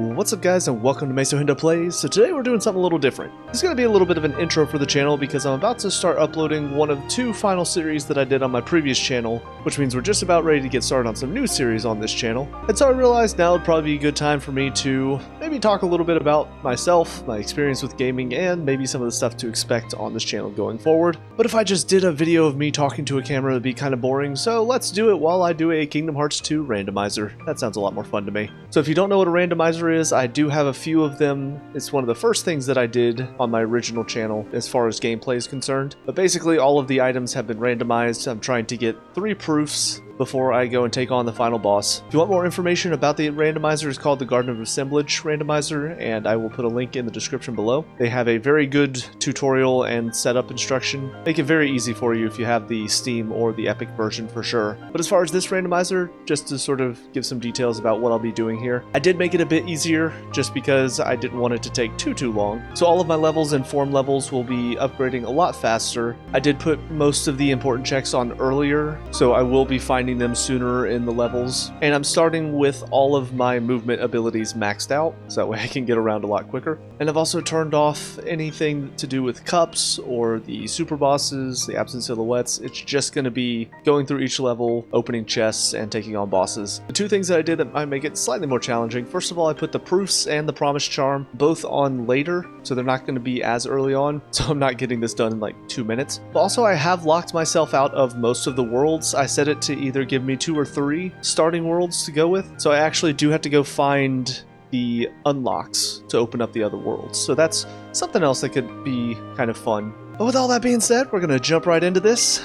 What's up guys, and welcome to Mesohindo Plays. So today we're doing something a little different. This is going to be a little bit of an intro for the channel because I'm about to start uploading one of two final series that I did on my previous channel, which means we're just about ready to get started on some new series on this channel. And so I realized now would probably be a good time for me to maybe talk a little bit about myself, my experience with gaming, and maybe some of the stuff to expect on this channel going forward. But if I just did a video of me talking to a camera, it'd be kind of boring, so let's do it while I do a Kingdom Hearts 2 randomizer. That sounds a lot more fun to me. So if you don't know what a randomizer is, I do have a few of them. It's one of the first things that I did on my original channel as far as gameplay is concerned. But basically all of the items have been randomized. I'm trying to get 3 proofs before I go and take on the final boss. If you want more information about the randomizer, it's called the Garden of Assemblage randomizer, and I will put a link in the description below. They have a very good tutorial and setup instruction. Make it very easy for you if you have the Steam or the Epic version for sure. But as far as this randomizer, just to sort of give some details about what I'll be doing here, I did make it a bit easier just because I didn't want it to take too long. So all of my levels and form levels will be upgrading a lot faster. I did put most of the important checks on earlier, so I will be finding them sooner in the levels. And I'm starting with all of my movement abilities maxed out, so that way I can get around a lot quicker. And I've also turned off anything to do with cups or the super bosses, the absent silhouettes. It's just going to be going through each level, opening chests, and taking on bosses. The two things that I did that might make it slightly more challenging: first of all, I put the proofs and the promise charm both on later, so they're not going to be as early on, so I'm not getting this done in like 2 minutes. But also I have locked myself out of most of the worlds. I set it to either give me 2 or 3 starting worlds to go with, so I actually do have to go find the unlocks to open up the other worlds. So that's something else that could be kind of fun. But with all that being said, we're going to jump right into this.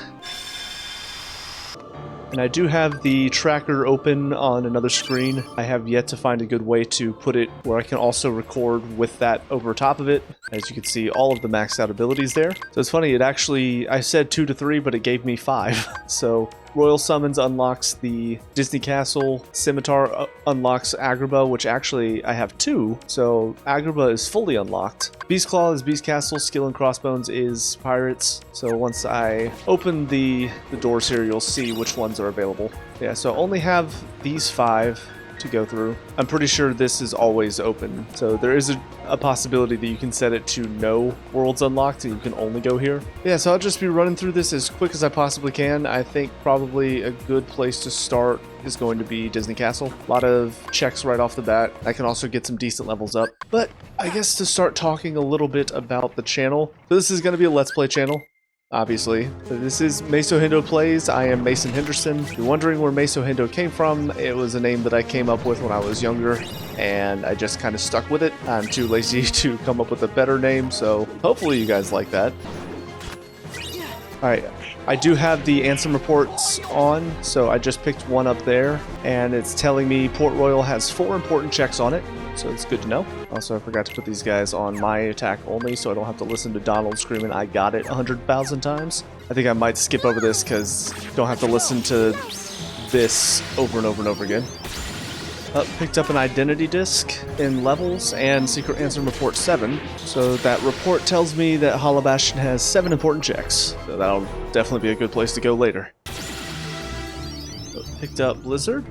And I do have the tracker open on another screen. I have yet to find a good way to put it where I can also record with that over top of it. As you can see, all of the maxed out abilities there. So it's funny, it actually, I said 2 to 3, but it gave me 5. So Royal Summons unlocks the Disney Castle, Scimitar unlocks Agrabah, which actually I have 2, so Agrabah is fully unlocked. Beast Claw is Beast Castle, Skill and Crossbones is Pirates, so once I open the doors here, you'll see which ones are available. Yeah, so I only have these 5 to go through. I'm pretty sure this is always open, so there is a possibility that you can set it to no worlds unlocked and you can only go here. Yeah, so I'll just be running through this as quick as I possibly can. I think probably a good place to start is going to be Disney Castle. A lot of checks right off the bat. I can also get some decent levels up. But I guess to start talking a little bit about the channel, so this is going to be a Let's Play channel. Obviously. This is Mesohindo Plays. I am Mason Henderson. If you're wondering where Mesohindo came from, it was a name that I came up with when I was younger, and I just kind of stuck with it. I'm too lazy to come up with a better name, so hopefully you guys like that. Alright, I do have the Ansem reports on, so I just picked one up there, and it's telling me Port Royal has 4 important checks on it. So it's good to know. Also, I forgot to put these guys on my attack only, so I don't have to listen to Donald screaming, "I got it," 100,000 times. I think I might skip over this because don't have to listen to this over and over and over again. Picked up an identity disc in levels and Secret Answer Report 7. So that report tells me that Hollow Bastion has 7 important checks. So that'll definitely be a good place to go later. Picked up Blizzard.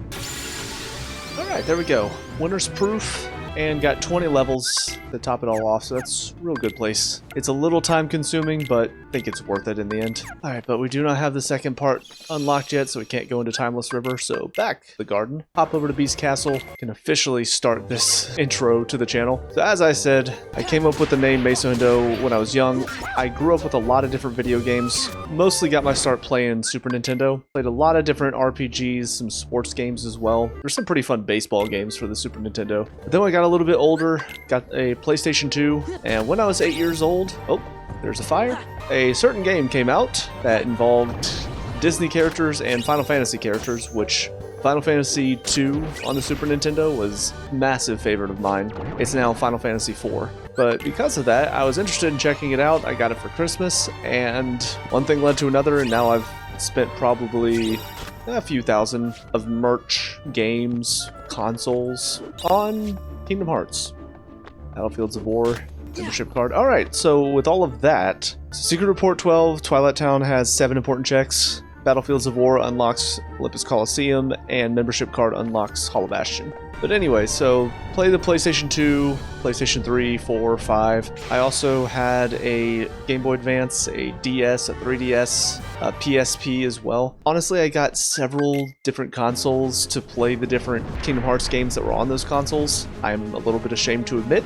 Alright, there we go. Winner's Proof, and got 20 levels to top it all off, so that's a real good place. It's a little time consuming, but I think it's worth it in the end. Alright, but we do not have the second part unlocked yet, so we can't go into Timeless River, so back to the garden. Hop over to Beast Castle, can officially start this intro to the channel. So as I said, I came up with the name Mesohindo when I was young. I grew up with a lot of different video games, mostly got my start playing Super Nintendo. Played a lot of different RPGs, some sports games as well. There's some pretty fun baseball games for the Super Nintendo. But then when I got a little bit older, got a PlayStation 2, and when I was 8 years old, oh, there's a fire. A certain game came out that involved Disney characters and Final Fantasy characters, which Final Fantasy 2 on the Super Nintendo was a massive favorite of mine. It's now Final Fantasy 4. But because of that, I was interested in checking it out. I got it for Christmas, and one thing led to another, and now I've spent probably a few thousand of merch, games, consoles on Kingdom Hearts. Battlefields of War, membership card. Alright, so with all of that, Secret Report 12, Twilight Town has 7 important checks. Battlefields of War unlocks Olympus Coliseum, and membership card unlocks Hollow Bastion. But anyway, so play the PlayStation 2, PlayStation 3, 4, 5. I also had a Game Boy Advance, a DS, a 3DS, a PSP as well. Honestly, I got several different consoles to play the different Kingdom Hearts games that were on those consoles. I'm a little bit ashamed to admit.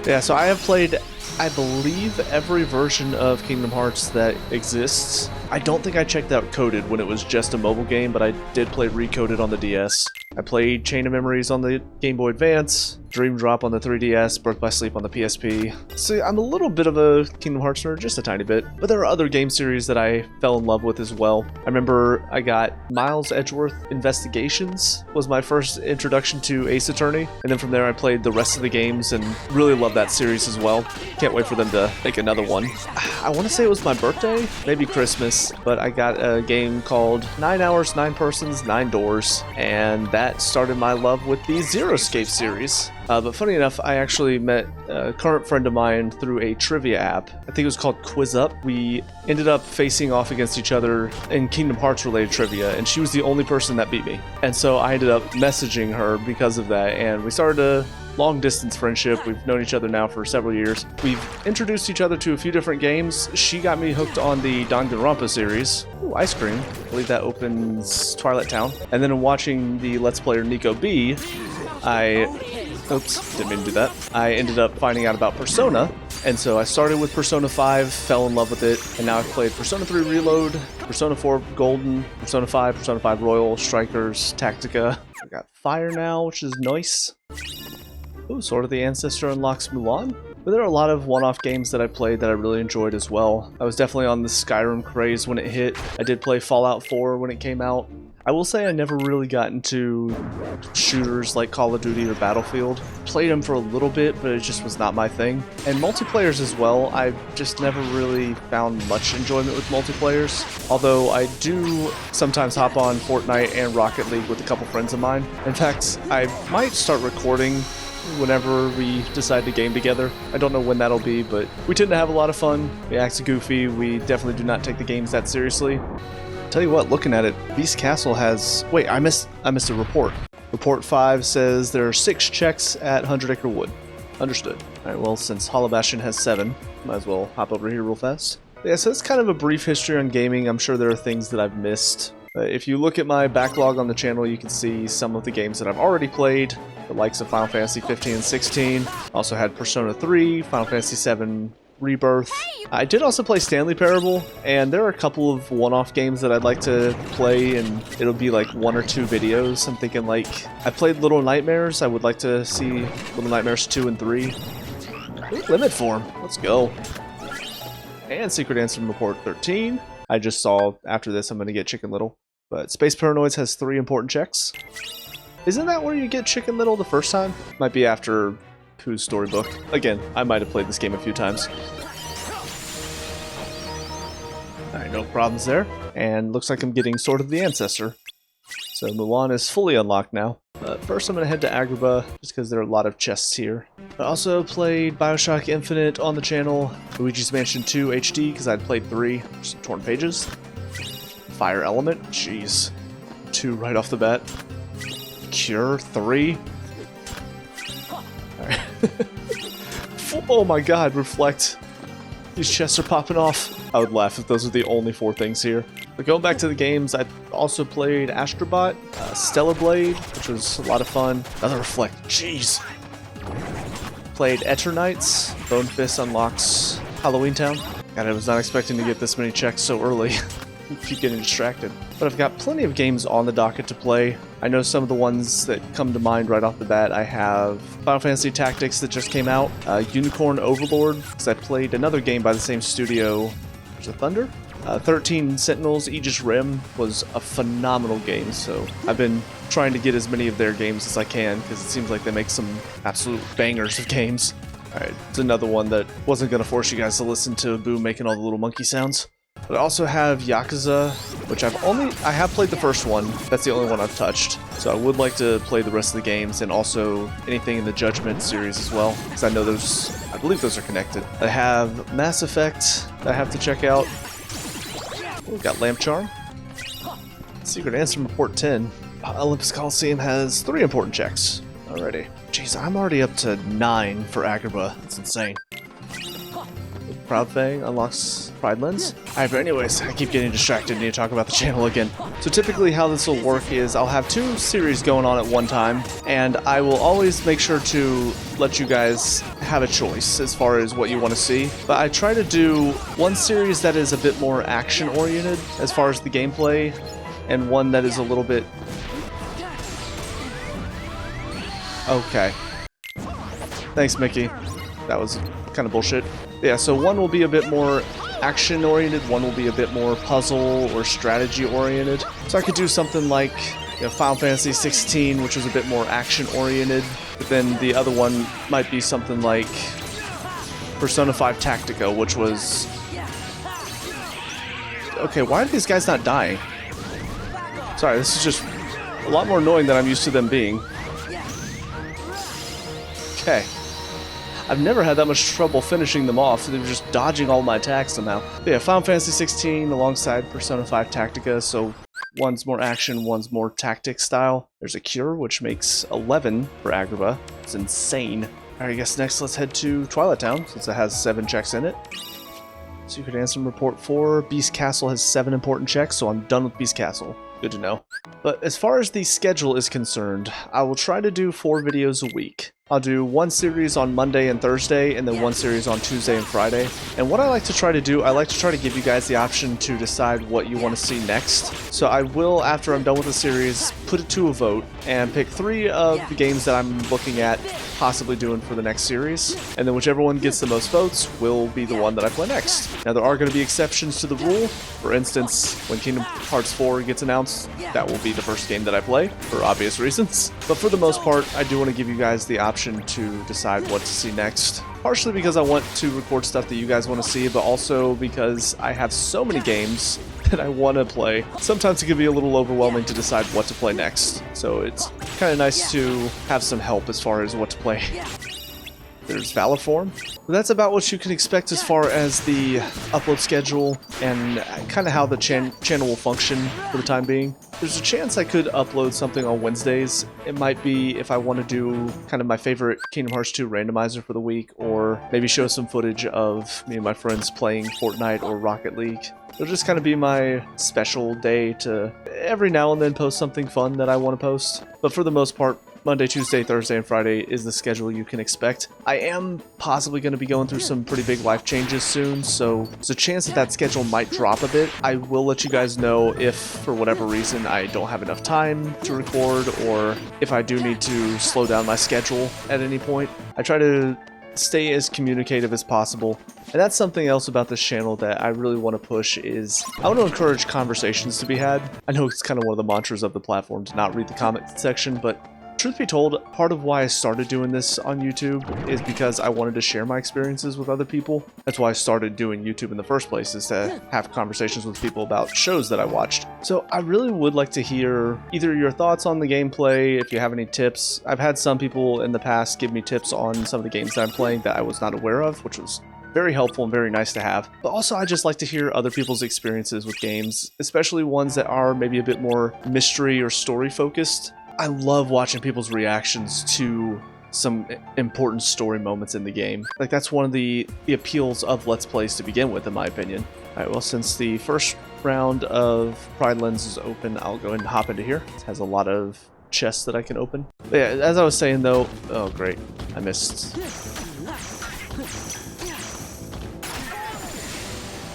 Yeah, so I have played, I believe, every version of Kingdom Hearts that exists. I don't think I checked out Coded when it was just a mobile game, but I did play Recoded on the DS. I played Chain of Memories on the Game Boy Advance, Dream Drop on the 3DS, Birth by Sleep on the PSP. So I'm a little bit of a Kingdom Hearts nerd, just a tiny bit. But there are other game series that I fell in love with as well. I remember I got Miles Edgeworth Investigations was my first introduction to Ace Attorney. And then from there I played the rest of the games and really loved that series as well. Can't wait for them to make another one. I want to say it was my birthday, maybe Christmas, but I got a game called 9 Hours, 9 Persons, 9 Doors, and that started my love with the Zero Escape series. But funny enough, I actually met a current friend of mine through a trivia app. I think it was called Quiz Up. We ended up facing off against each other in Kingdom Hearts related trivia, and she was the only person that beat me. And so I ended up messaging her because of that, and we started a long distance friendship. We've known each other now for several years. We've introduced each other to a few different games. She got me hooked on the Danganronpa series. Ooh, ice cream. I believe that opens Twilight Town. And then in watching the Let's Player Nico B, oops, didn't mean to do that. I ended up finding out about Persona, and so I started with Persona 5, fell in love with it, and now I've played Persona 3 Reload, Persona 4 Golden, Persona 5 Royal, Strikers, Tactica. I got Fire now, which is nice. Ooh, Sword of the Ancestor unlocks Mulan. But there are a lot of one-off games that I played that I really enjoyed as well. I was definitely on the Skyrim craze when it hit. I did play Fallout 4 when it came out. I will say I never really got into shooters like Call of Duty or Battlefield. Played them for a little bit, but it just was not my thing. And multiplayers as well, I just never really found much enjoyment with multiplayers. Although I do sometimes hop on Fortnite and Rocket League with a couple friends of mine. In fact, I might start recording whenever we decide to game together. I don't know when that'll be, but we tend to have a lot of fun. We act goofy. We definitely do not take the games that seriously. Tell you what, looking at it, Beast Castle has... Wait, I missed a report. Report 5 says there are 6 checks at 100 Acre Wood. Understood. Alright, well, since Hollow Bastion has 7, might as well hop over here real fast. Yeah, so it's kind of a brief history on gaming. I'm sure there are things that I've missed. If you look at my backlog on the channel, you can see some of the games that I've already played, the likes of Final Fantasy 15 and 16. Also had Persona 3, Final Fantasy 7 Rebirth. I did also play Stanley Parable, and there are a couple of one-off games that I'd like to play, and it'll be like 1 or 2 videos. I'm thinking like, I played Little Nightmares. I would like to see Little Nightmares 2 and 3. Ooh, Limit Form, let's go. And Secret Answer Report 13. I just saw after this I'm going to get Chicken Little. But Space Paranoids has 3 important checks. Isn't that where you get Chicken Little the first time? Might be after Pooh's Storybook. Again, I might have played this game a few times. Alright, no problems there. And looks like I'm getting Sword of the Ancestor. So Mulan is fully unlocked now. But first I'm going to head to Agrabah, just because there are a lot of chests here. I also played Bioshock Infinite on the channel, Luigi's Mansion 2 HD, because I'd played 3, some torn pages. Fire Element, jeez. 2 right off the bat. Cure 3. Alright. Oh my god, Reflect. These chests are popping off. I would laugh if those were the only 4 things here. But going back to the games, I also played Astrobot, Stellar Blade, which was a lot of fun. Another Reflect, jeez. Played Eternights. Bone Fist unlocks Halloween Town. God, I was not expecting to get this many checks so early. Keep getting distracted. But I've got plenty of games on the docket to play. I know some of the ones that come to mind right off the bat. I have Final Fantasy Tactics that just came out, Unicorn Overlord, because I played another game by the same studio. There's a Thunder? 13 Sentinels Aegis Rim was a phenomenal game, so I've been trying to get as many of their games as I can, because it seems like they make some absolute bangers of games. Alright, it's another one that wasn't going to force you guys to listen to Boo making all the little monkey sounds. But I also have Yakuza, which I have played the first one. That's the only one I've touched. So I would like to play the rest of the games, and also anything in the Judgment series as well, because I know I believe those are connected. I have Mass Effect that I have to check out. We've got Lamp Charm. Secret Answer Report 10. Olympus Coliseum has 3 important checks. Alrighty. Jeez, I'm already up to 9 for Agrabah. That's insane. Proud Fang unlocks Pride Lens. Alright, but anyways, I keep getting distracted and need to talk about the channel again. So typically how this will work is I'll have 2 series going on at one time, and I will always make sure to let you guys have a choice as far as what you want to see. But I try to do one series that is a bit more action-oriented as far as the gameplay, and one that is a little bit... Okay. Thanks, Mickey. That was kind of bullshit. Yeah, so one will be a bit more action-oriented, one will be a bit more puzzle or strategy-oriented. So I could do something like, you know, Final Fantasy 16, which was a bit more action-oriented, but then the other one might be something like Persona 5 Tactica, which was... Okay, why are these guys not dying? Sorry, this is just a lot more annoying than I'm used to them being. Okay. I've never had that much trouble finishing them off, so they were just dodging all my attacks somehow. But yeah, Final Fantasy 16 alongside Persona 5 Tactica, so one's more action, one's more tactic style. There's a cure, which makes 11 for Agrabah. It's insane. Alright, I guess next let's head to Twilight Town, since it has 7 checks in it. Secret Ansem Report 4. Beast Castle has 7 important checks, so I'm done with Beast Castle. Good to know. But as far as the schedule is concerned, I will try to do 4 videos a week. I'll do 1 series on Monday and Thursday, and then 1 series on Tuesday and Friday. And what I like to try to do, I like to try to give you guys the option to decide what you want to see next. So I will, after I'm done with the series, put it to a vote, and pick 3 of the games that I'm looking at possibly doing for the next series. And then whichever one gets the most votes will be the one that I play next. Now there are going to be exceptions to the rule. For instance, when Kingdom Hearts 4 gets announced, that will be the first game that I play, for obvious reasons. But for the most part, I do want to give you guys the option to decide what to see next. Partially because I want to record stuff that you guys want to see, but also because I have so many games that I want to play. Sometimes it can be a little overwhelming to decide what to play next, so it's kind of nice to have some help as far as what to play. There's Valor Form. That's about what you can expect as far as the upload schedule and kind of how the channel will function for the time being. There's a chance I could upload something on Wednesdays. It might be if I want to do kind of my favorite Kingdom Hearts 2 randomizer for the week, or maybe show some footage of me and my friends playing Fortnite or Rocket League. It'll just kind of be my special day to every now and then post something fun that I want to post. But for the most part, Monday, Tuesday, Thursday, and Friday is the schedule you can expect. I am possibly going to be going through some pretty big life changes soon, so there's a chance that that schedule might drop a bit. I will let you guys know if, for whatever reason, I don't have enough time to record, or if I do need to slow down my schedule at any point. I try to stay as communicative as possible. And that's something else about this channel that I really want to push is I want to encourage conversations to be had. I know it's kind of one of the mantras of the platform to not read the comment section, but truth be told, part of why I started doing this on YouTube is because I wanted to share my experiences with other people. That's why I started doing YouTube in the first place, is to have conversations with people about shows that I watched. So I really would like to hear either your thoughts on the gameplay, if you have any tips. I've had some people in the past give me tips on some of the games that I'm playing that I was not aware of, which was very helpful and very nice to have. But also I just like to hear other people's experiences with games, especially ones that are maybe a bit more mystery or story focused. I love watching people's reactions to some important story moments in the game. Like, that's one of the appeals of Let's Plays to begin with, in my opinion. Alright, well, since the first round of Pride Lens is open, I'll go ahead and hop into here. It has a lot of chests that I can open. But yeah, as I was saying though, oh great, I missed.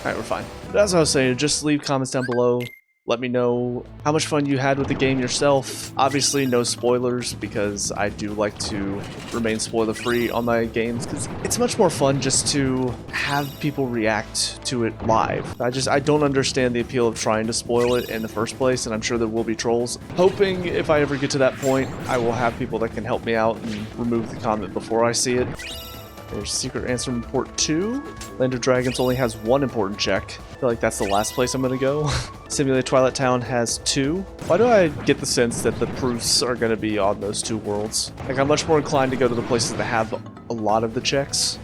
Alright, we're fine. But as I was saying, just leave comments down below. Let me know how much fun you had with the game yourself. Obviously, no spoilers, because I do like to remain spoiler-free on my games, because it's much more fun just to have people react to it live. I don't understand the appeal of trying to spoil it in the first place, and I'm sure there will be trolls. Hoping if I ever get to that point, I will have people that can help me out and remove the comment before I see it. There's Secret Ansem Report 2. Land of Dragons only has 1 important check. I feel like that's the last place I'm gonna go. Simulated Twilight Town has 2. Why do I get the sense that the proofs are gonna be on those 2 worlds? Like, I'm much more inclined to go to the places that have a lot of the checks.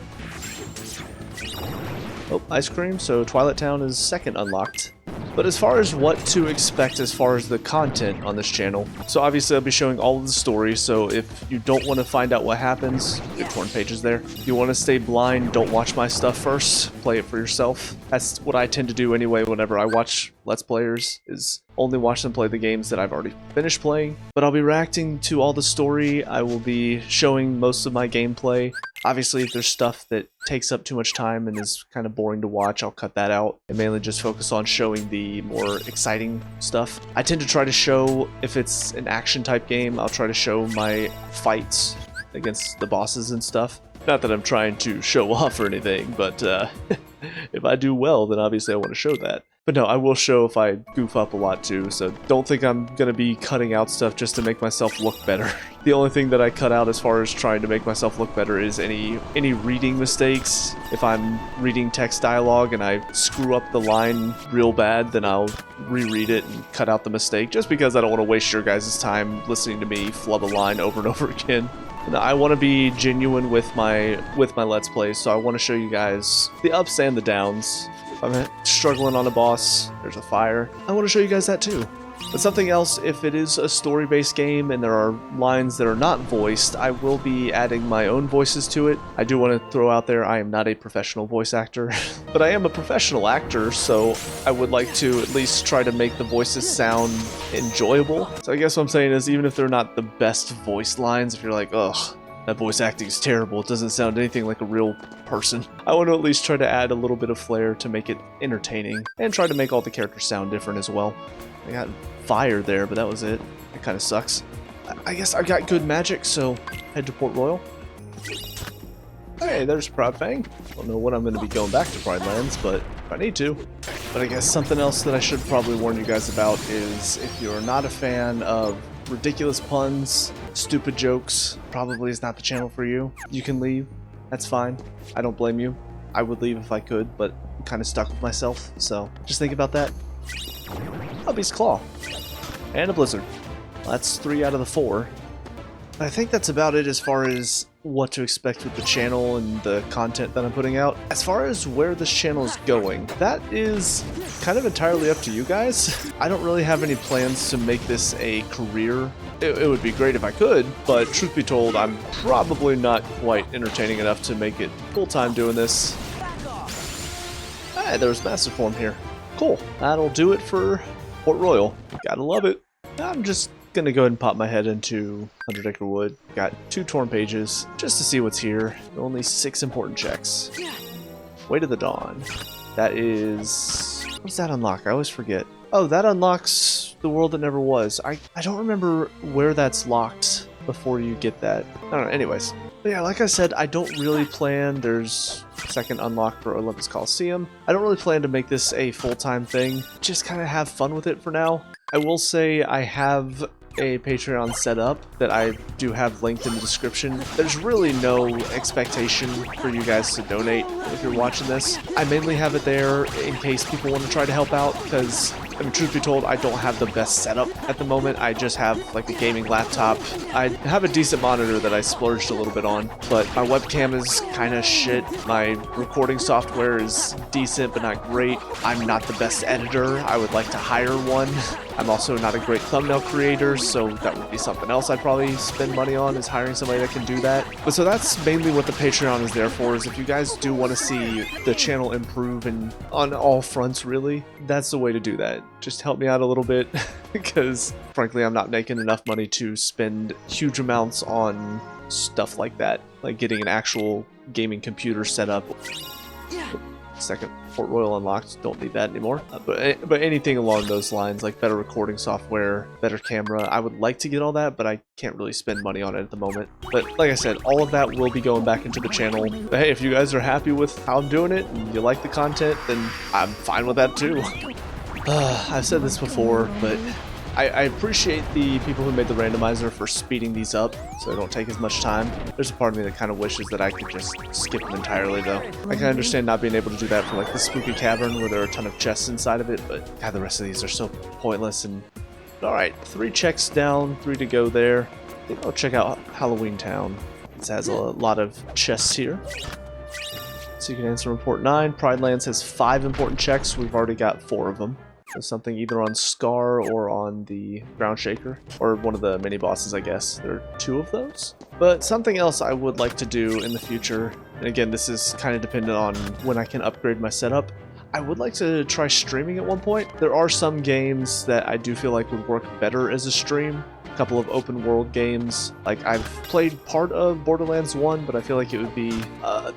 Oh, ice cream, so Twilight Town is 2nd unlocked. But as far as what to expect as far as the content on this channel, so obviously I'll be showing all of the story, so if you don't want to find out what happens, good torn pages there. If you want to stay blind, don't watch my stuff first, play it for yourself. That's what I tend to do anyway whenever I watch Let's Players, is only watch them play the games that I've already finished playing. But I'll be reacting to all the story, I will be showing most of my gameplay. Obviously, if there's stuff that takes up too much time and is kind of boring to watch, I'll cut that out and mainly just focus on showing the more exciting stuff. I tend to try to show, if it's an action type game, I'll try to show my fights against the bosses and stuff. Not that I'm trying to show off or anything, but if I do well, then obviously I want to show that. But no, I will show if I goof up a lot too, so don't think I'm going to be cutting out stuff just to make myself look better. The only thing that I cut out as far as trying to make myself look better is any reading mistakes. If I'm reading text dialogue and I screw up the line real bad, then I'll reread it and cut out the mistake, just because I don't want to waste your guys' time listening to me flub a line over and over again. And I want to be genuine with my Let's Plays, so I want to show you guys the ups and the downs. If I'm struggling on a boss, there's a fire, I want to show you guys that too. But something else, if it is a story-based game and there are lines that are not voiced, I will be adding my own voices to it. I do want to throw out there, I am not a professional voice actor, but I am a professional actor, so I would like to at least try to make the voices sound enjoyable. So I guess what I'm saying is, even if they're not the best voice lines, if you're like, ugh, that voice acting is terrible, it doesn't sound anything like a real person, I want to at least try to add a little bit of flair to make it entertaining, and try to make all the characters sound different as well. I got fire there, but that was it. It kind of sucks. I guess I got good magic, so head to Port Royal. Hey, there's Proudfang. Don't know when I'm going to be going back to Pride Lands, but if I need to. But I guess something else that I should probably warn you guys about is, if you're not a fan of ridiculous puns, stupid jokes, probably is not the channel for you. You can leave. That's fine. I don't blame you. I would leave if I could, but I'm kind of stuck with myself, so just think about that. Hubby's Claw. And a Blizzard. Well, that's 3 out of the 4. I think that's about it as far as what to expect with the channel and the content that I'm putting out. As far as where this channel is going, that is kind of entirely up to you guys. I don't really have any plans to make this a career. It would be great if I could, but truth be told, I'm probably not quite entertaining enough to make it full-time doing this. Hey, there's Massive Form here. Cool. That'll do it for Port Royal. Gotta love it. I'm just gonna go ahead and pop my head into 100 Acre Wood. Got 2 torn pages just to see what's here. Only 6 important checks. Way to the Dawn. That is... what does that unlock? I always forget. Oh, that unlocks the world that never was. I don't remember where that's locked before you get that. I don't know. Anyways. But yeah, like I said, I don't really plan. There's second unlock for Olympus Coliseum. I don't really plan to make this a full-time thing. Just kind of have fun with it for now. I will say I have a Patreon set up that I do have linked in the description. There's really no expectation for you guys to donate if you're watching this. I mainly have it there in case people want to try to help out, because, I mean, truth be told, I don't have the best setup at the moment. I just have like a gaming laptop. I have a decent monitor that I splurged a little bit on, but my webcam is kind of shit. My recording software is decent, but not great. I'm not the best editor. I would like to hire one. I'm also not a great thumbnail creator, so that would be something else I'd probably spend money on, is hiring somebody that can do that. But so that's mainly what the Patreon is there for, is if you guys do want to see the channel improve and on all fronts, really, that's the way to do that. Just help me out a little bit, because frankly, I'm not making enough money to spend huge amounts on stuff like that, like getting an actual gaming computer set up. Second Port Royal unlocked, don't need that anymore. But anything along those lines, like better recording software, better camera, I would like to get all that, but I can't really spend money on it at the moment. But like I said, all of that will be going back into the channel. But hey, if you guys are happy with how I'm doing it and you like the content, then I'm fine with that too. I've said this before, but I appreciate the people who made the randomizer for speeding these up so they don't take as much time. There's a part of me that kind of wishes that I could just skip them entirely, though. I can understand not being able to do that for like the spooky cavern where there are a ton of chests inside of it, but God, the rest of these are so pointless. And alright, 3 checks down, 3 to go there. I think I'll check out Halloween Town. This has a lot of chests here. So you can answer Report 9. Pride Lands has 5 important checks. We've already got 4 of them. So something either on Scar or on the Ground Shaker, or one of the mini bosses, I guess. There are 2 of those. But something else I would like to do in the future, and again, this is kind of dependent on when I can upgrade my setup, I would like to try streaming at one point. There are some games that I do feel like would work better as a stream. A couple of open world games. Like, I've played part of Borderlands 1, but I feel like it would be,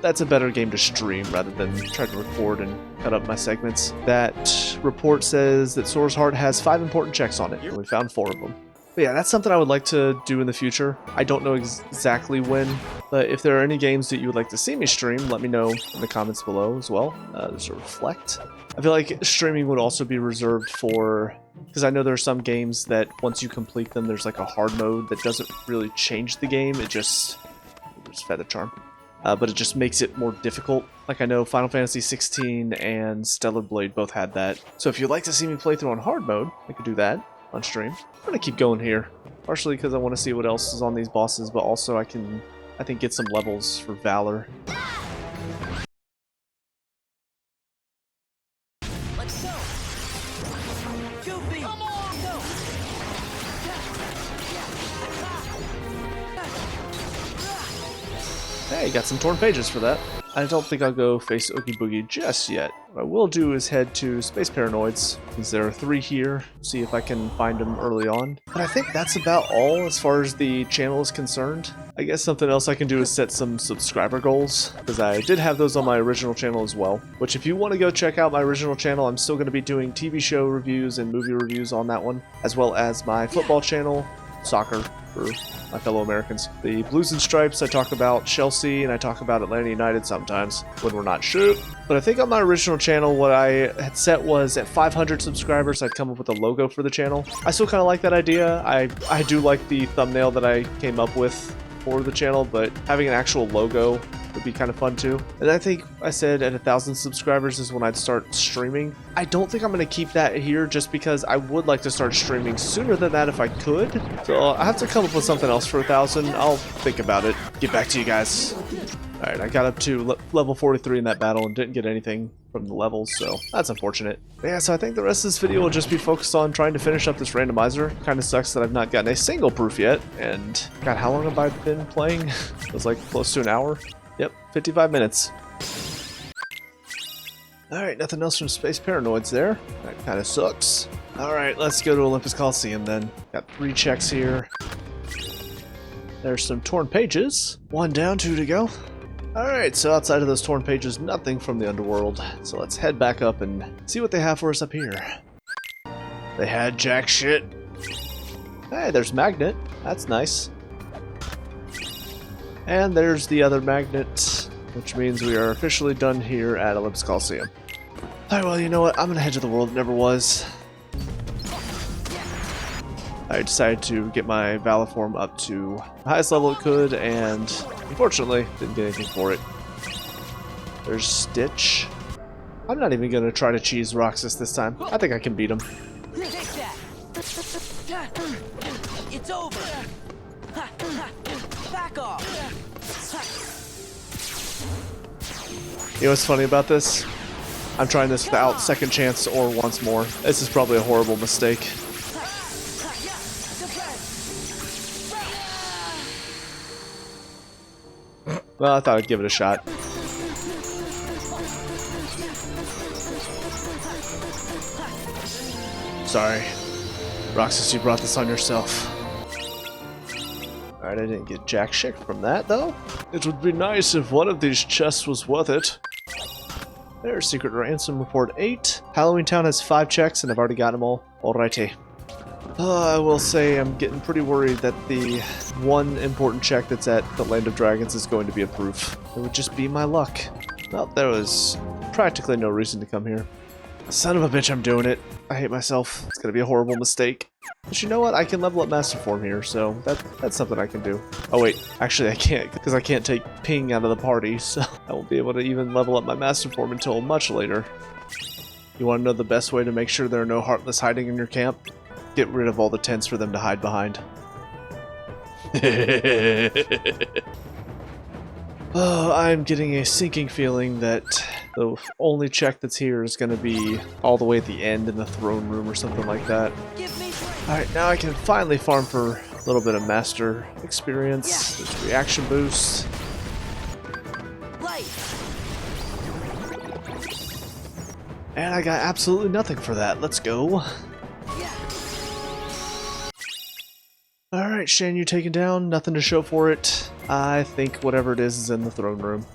that's a better game to stream rather than try to record and cut up my segments. That report says that Sora's Heart has 5 important checks on it, and we found 4 of them. But yeah, that's something I would like to do in the future. I don't know exactly when, but if there are any games that you would like to see me stream, let me know in the comments below as well. There's a reflect. I feel like streaming would also be reserved for, because I know there are some games that once you complete them, there's like a hard mode that doesn't really change the game. It just, there's Feather Charm, but it just makes it more difficult. Like I know Final Fantasy 16 and Stellar Blade both had that. So if you'd like to see me play through on hard mode, I could do that on stream. I'm gonna keep going here, partially because I want to see what else is on these bosses, but also I think get some levels for Valor. Let's go. Goofy. Come on, go. Hey, got some torn pages for that. I don't think I'll go face Oogie Boogie just yet. What I will do is head to Space Paranoids, since there are 3 here, see if I can find them early on. But I think that's about all as far as the channel is concerned. I guess something else I can do is set some subscriber goals, because I did have those on my original channel as well. Which if you want to go check out my original channel, I'm still going to be doing TV show reviews and movie reviews on that one, as well as my football channel, soccer, for my fellow Americans. The Blues and Stripes, I talk about Chelsea and I talk about Atlanta United sometimes when we're not sure. But I think on my original channel, what I had set was at 500 subscribers, I'd come up with a logo for the channel. I still kind of like that idea. I do like the thumbnail that I came up with for the channel, but having an actual logo would be kind of fun too. And I think I said at 1,000 subscribers is when I'd start streaming. I don't think I'm going to keep that here just because I would like to start streaming sooner than that if I could. So I'll have to come up with something else for 1,000. I'll think about it. Get back to you guys. Alright, I got up to level 43 in that battle and didn't get anything from the levels, so that's unfortunate. But yeah, so I think the rest of this video will just be focused on trying to finish up this randomizer. Kind of sucks that I've not gotten a single proof yet, and God, how long have I been playing? It was like close to an hour. Yep, 55 minutes. Alright, nothing else from Space Paranoids there. That kind of sucks. Alright, let's go to Olympus Coliseum then. Got 3 checks here. There's some torn pages. 1 down, 2 to go. Alright, so outside of those torn pages, nothing from the underworld. So let's head back up and see what they have for us up here. They had jack shit. Hey, there's Magnet. That's nice. And there's the other magnet, which means we are officially done here at Olympus Coliseum. Alright, well, you know what? I'm gonna head to the world that never was. I decided to get my Valor form up to the highest level it could, and unfortunately, didn't get anything for it. There's Stitch. I'm not even gonna try to cheese Roxas this time. I think I can beat him. Take that. It's over. Back off. You know what's funny about this? I'm trying this without second chance or once more. This is probably a horrible mistake. Well, I thought I'd give it a shot. Sorry. Roxas, you brought this on yourself. Alright, I didn't get jack shit from that, though. It would be nice if one of these chests was worth it. There's Secret Ransom Report 8. Halloween Town has 5 checks, and I've already got them all. Alrighty. I will say I'm getting pretty worried that the one important check that's at the Land of Dragons is going to be a proof. It would just be my luck. Well, there was practically no reason to come here. Son of a bitch, I'm doing it. I hate myself. It's gonna be a horrible mistake. But you know what? I can level up Master Form here, so that's something I can do. Oh wait, actually I can't, because I can't take Ping out of the party, so I won't be able to even level up my Master Form until much later. You want to know the best way to make sure there are no Heartless hiding in your camp? Get rid of all the tents for them to hide behind. Oh, I'm getting a sinking feeling that The only check that's here is going to be all the way at the end in the throne room or something like that. Give me strength. Alright, now I can finally farm for a little bit of master experience. There's reaction boost. Light. And I got absolutely nothing for that. Let's go. Yeah. Alright, Shan, you taken down. Nothing to show for it. I think whatever it is in the throne room.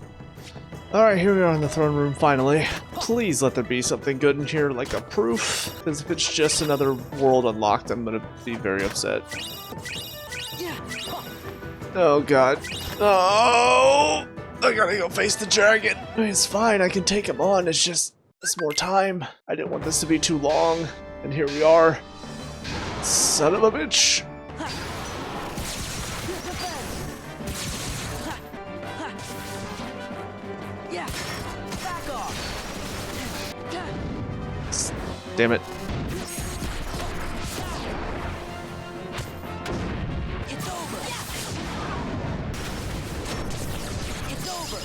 Alright, here we are in the throne room, finally. Please let there be something good in here, like a proof. Because if it's just another world unlocked, I'm gonna be very upset. Yeah. Oh god. Oh! I gotta go face the dragon. I mean, it's fine, I can take him on. It's just, it's more time. I didn't want this to be too long. And here we are. Son of a bitch. Yeah. Back off. Damn it. It's over. It's over.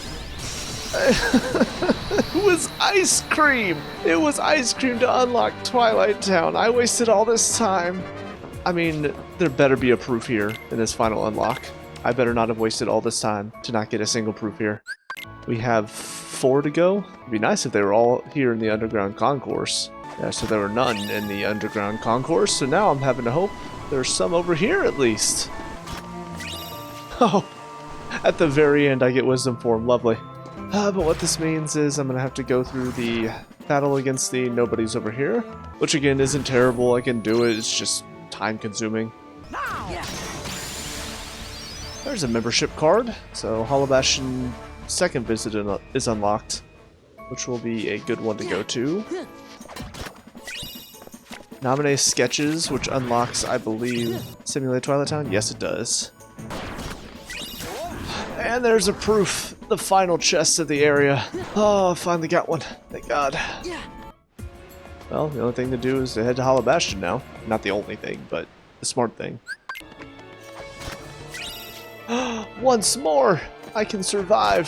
It was ice cream! It was ice cream to unlock Twilight Town. I wasted all this time. I mean, there better be a proof here in this final unlock. I better not have wasted all this time to not get a single proof here. We have 4 to go. It'd be nice if they were all here in the underground concourse. Yeah, so there were none in the underground concourse, so now I'm having to hope there's some over here at least. Oh, at the very end I get wisdom form, lovely. But what this means is I'm gonna have to go through the battle against the nobodies over here, which again isn't terrible, I can do it, it's just time consuming. Now. Yeah. There's a membership card, so Hollow Bastion second visit is unlocked, which will be a good one to go to. Nominate sketches, which unlocks, I believe, Simulate Twilight Town? Yes, it does. And there's a proof, the final chest of the area. Oh, I finally got one, thank God. Yeah. Well, the only thing to do is to head to Hollow Bastion now. Not the only thing, but the smart thing. Once more! I can survive!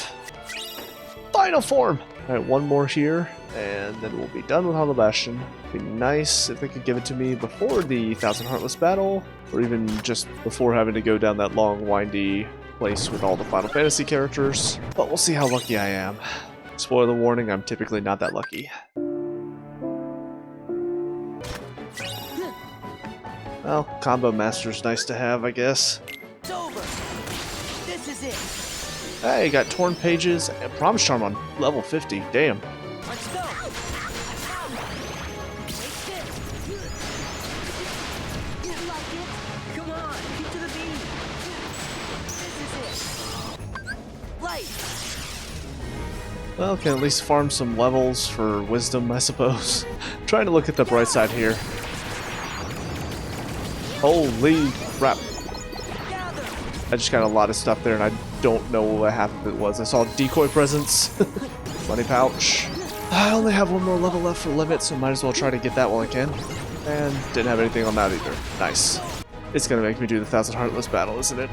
Final form! Alright, one more here, and then we'll be done with Hollow Bastion. It'd be nice if they could give it to me before the Thousand Heartless battle, or even just before having to go down that long, windy place with all the Final Fantasy characters. But we'll see how lucky I am. Spoiler warning, I'm typically not that lucky. Well, Combo Master's nice to have, I guess. It's over. This is it. Hey, got Torn Pages and Promise Charm on level 50. Damn. Let's go. You like it? Come on, get to the beat. This is it. Light. Well, can at least farm some levels for wisdom, I suppose. Trying to look at the bright side here. Holy crap. Gather. I just got a lot of stuff there and I don't know what half of it was. I saw decoy presents, money pouch. I only have one more level left for limit, so might as well try to get that while I can. And didn't have anything on that either. Nice. It's gonna make me do the Thousand Heartless battle, isn't it?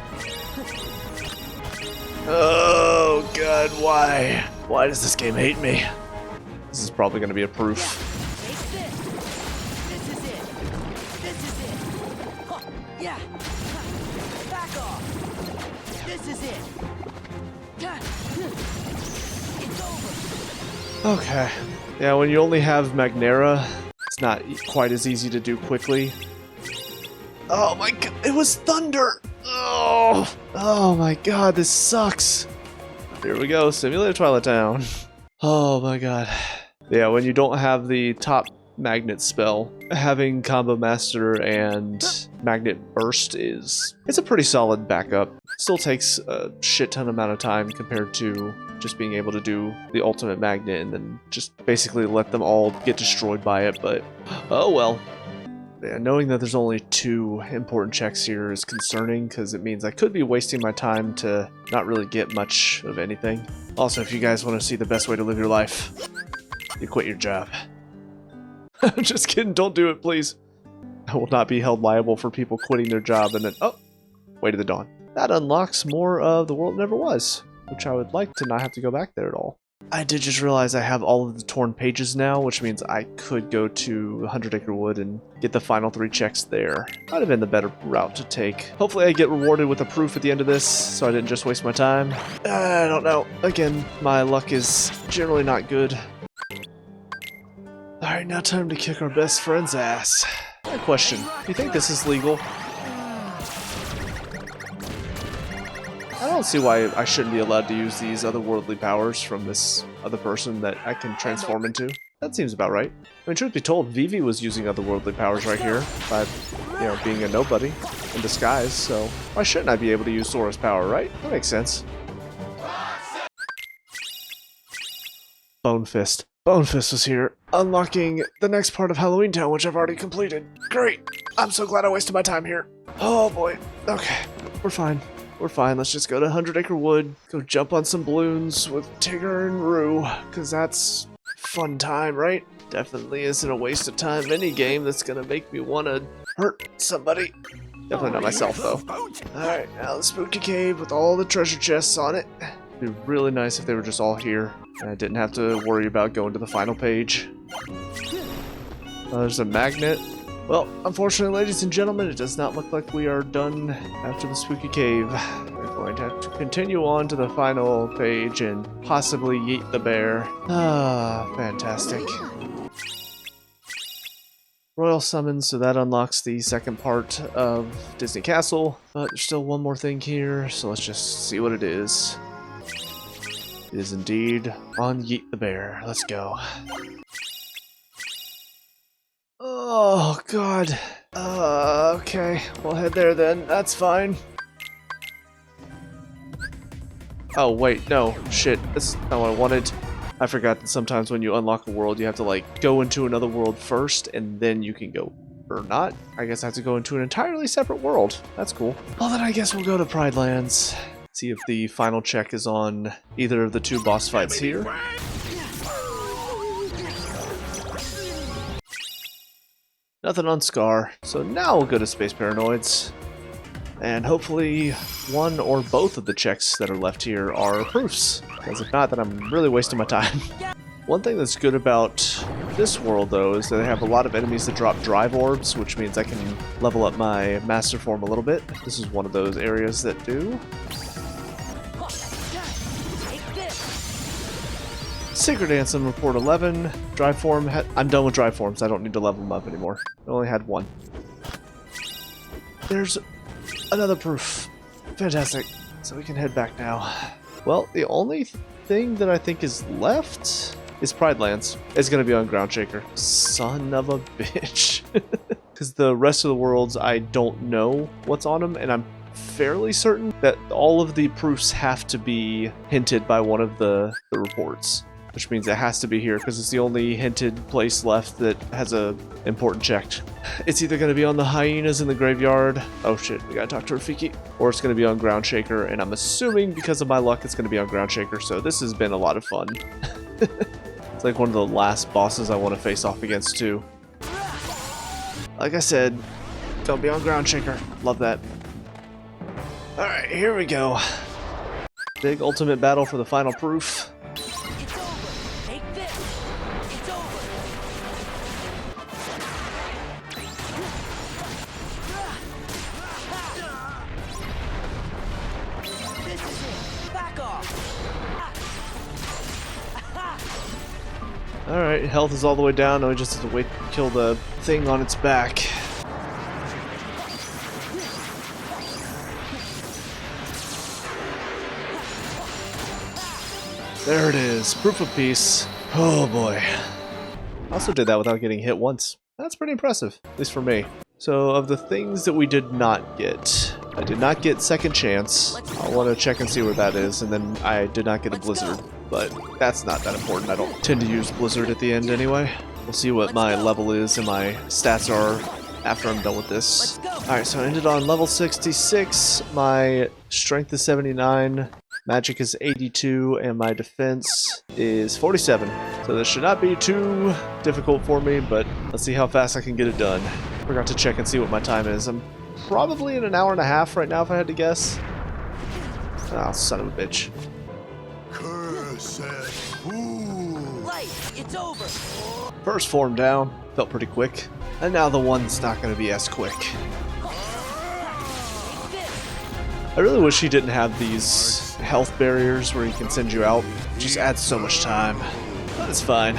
Oh god, why? Why does this game hate me? This is probably gonna be a proof. Taste this. This is it. This is it. Huh. Yeah. Back off. This is it. It's over. Okay. Yeah, when you only have Magnera, it's not quite as easy to do quickly. Oh my god, it was thunder! Oh! Oh my god, this sucks! Here we go, Simulated Twilight Town. Oh my god. Yeah, when you don't have the top magnet spell, having Combo Master and Magnet Burst it's a pretty solid backup. Still takes a shit ton amount of time compared to just being able to do the ultimate magnet and then just basically let them all get destroyed by it, but oh well. Yeah, knowing that there's only 2 important checks here is concerning because it means I could be wasting my time to not really get much of anything. Also, if you guys want to see the best way to live your life, you quit your job. Just kidding, don't do it, please. I will not be held liable for people quitting their job and then, oh, Way to the Dawn. That unlocks more of the world never was, which I would like to not have to go back there at all. I did just realize I have all of the torn pages now, which means I could go to 100 Acre Wood and get the final 3 checks there. Might have been the better route to take. Hopefully I get rewarded with a proof at the end of this, so I didn't just waste my time. I don't know. Again, my luck is generally not good. Alright, now time to kick our best friend's ass. A question. Do you think this is legal? I don't see why I shouldn't be allowed to use these otherworldly powers from this other person that I can transform into. That seems about right. I mean, truth be told, Vivi was using otherworldly powers right here by, you know, being a nobody in disguise, so why shouldn't I be able to use Sora's power, right? That makes sense. Bone Fist. Bone Fist was here, unlocking the next part of Halloween Town, which I've already completed. Great! I'm so glad I wasted my time here. Oh boy. Okay, we're fine. We're fine, let's just go to 100 Acre Wood, go jump on some balloons with Tigger and Rue, because that's fun time, right? Definitely isn't a waste of time any game that's gonna make me want to hurt somebody. Definitely not myself, though. Alright, now the spooky cave with all the treasure chests on it. It'd be really nice if they were just all here, and I didn't have to worry about going to the final page. There's a magnet. Well, unfortunately, ladies and gentlemen, it does not look like we are done after the spooky cave. We're going to have to continue on to the final page and possibly yeet the bear. Ah, fantastic. Royal Summons, so that unlocks the second part of Disney Castle. But there's still one more thing here, so let's just see what it is. It is indeed on Yeet the Bear. Let's go. Oh, God. Okay. We'll head there then. That's fine. Oh, wait. No. Shit. That's not what I wanted. I forgot that sometimes when you unlock a world, you have to, like, go into another world first, and then you can go. Or not. I guess I have to go into an entirely separate world. That's cool. Well, then I guess we'll go to Pride Lands. See if the final check is on either of the 2 boss fights here. Nothing on Scar, so now we'll go to Space Paranoids. And hopefully one or both of the checks that are left here are proofs. Because if not, then I'm really wasting my time. One thing that's good about this world, though, is that they have a lot of enemies that drop drive orbs, which means I can level up my master form a little bit. This is one of those areas that do. Secret Anthem Report 11. Drive form. I'm done with drive forms. I don't need to level them up anymore. I only had 1. There's another proof. Fantastic. So we can head back now. Well, the only thing that I think is left is Pride Lands. It's going to be on Ground Shaker. Son of a bitch. Because the rest of the worlds, I don't know what's on them, and I'm fairly certain that all of the proofs have to be hinted by one of the reports. Which means it has to be here because it's the only hinted place left that has a important check. It's either going to be on the hyenas in the graveyard. Oh shit, we gotta talk to Rafiki. Or it's going to be on Ground Shaker, and I'm assuming because of my luck it's going to be on Ground Shaker, so this has been a lot of fun. It's like one of the last bosses I want to face off against too. Like I said, don't be on Ground Shaker. Love that. Alright, here we go. Big ultimate battle for the final proof. Alright, health is all the way down, now we just have to wait to kill the thing on its back. There it is, proof of peace. Oh boy. I also did that without getting hit once. That's pretty impressive, at least for me. So, of the things that we did not get, I did not get Second Chance. I want to check and see where that is, and then I did not get a Blizzard. But that's not that important. I don't tend to use Blizzard at the end anyway. We'll see what my level is and my stats are after I'm done with this. Alright, so I ended on level 66. My strength is 79. Magic is 82, and my defense is 47. So this should not be too difficult for me, but let's see how fast I can get it done. Forgot to check and see what my time is. I'm probably in an hour and a half right now if I had to guess. Oh, son of a bitch. Cursed It's over. First form down, felt pretty quick. And now the one's not going to be as quick. I really wish he didn't have these health barriers where he can send you out. It just adds so much time. But it's fine.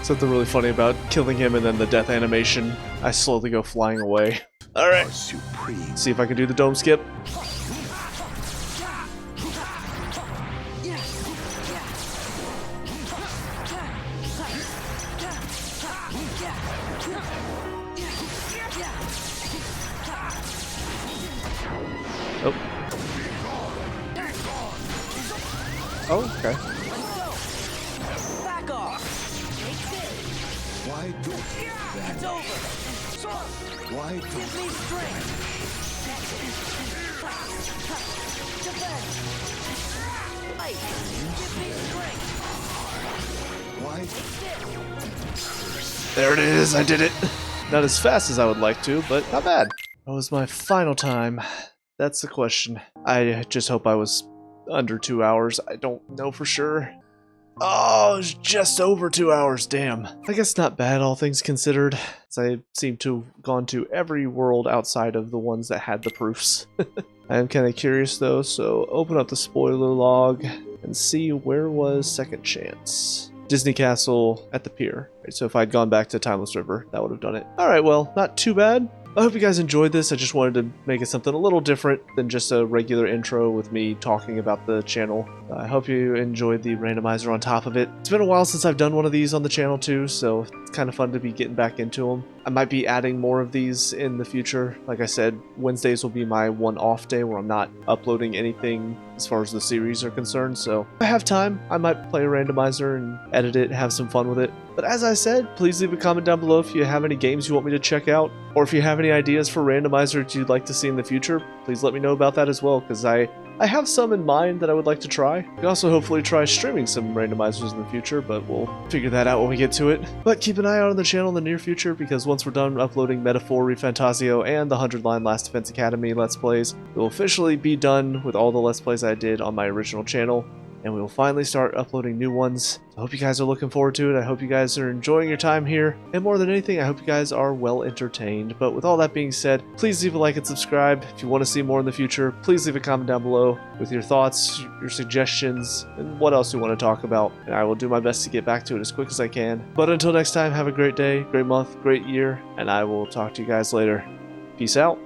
Something really funny about killing him and then the death animation. I slowly go flying away. Alright. See if I can do the dome skip. Oh. Oh, okay. Back off. Why don't It's over. Why Give me strength. Defend. Fight. Give me strength. why There it is, I did it. Not as fast as I would like to, but not bad. That was my final time. That's the question. I just hope I was under 2 hours. I don't know for sure. Oh, it was just over 2 hours, damn. I guess not bad, all things considered, as I seem to have gone to every world outside of the ones that had the proofs. I am kind of curious though, so open up the spoiler log and see where was Second Chance. Disney Castle at the pier. Right, so if I'd gone back to Timeless River, that would have done it. Alright, well, not too bad. I hope you guys enjoyed this. I just wanted to make it something a little different than just a regular intro with me talking about the channel. I hope you enjoyed the randomizer on top of it. It's been a while since I've done one of these on the channel too, so it's kind of fun to be getting back into them. I might be adding more of these in the future. Like I said, Wednesdays will be my one off day where I'm not uploading anything as far as the series are concerned, so if I have time, I might play a randomizer and edit it, have some fun with it. But as I said, please leave a comment down below if you have any games you want me to check out, or if you have any ideas for randomizers you'd like to see in the future, please let me know about that as well, because I have some in mind that I would like to try. I can also hopefully try streaming some randomizers in the future, but we'll figure that out when we get to it. But keep an eye out on the channel in the near future, because once we're done uploading Metaphor, Refantasio, and the 100-line Last Defense Academy Let's Plays, we'll officially be done with all the Let's Plays I did on my original channel, and we will finally start uploading new ones. I hope you guys are looking forward to it. I hope you guys are enjoying your time here. And more than anything, I hope you guys are well entertained. But with all that being said, please leave a like and subscribe. If you want to see more in the future, please leave a comment down below with your thoughts, your suggestions, and what else you want to talk about. And I will do my best to get back to it as quick as I can. But until next time, have a great day, great month, great year, and I will talk to you guys later. Peace out.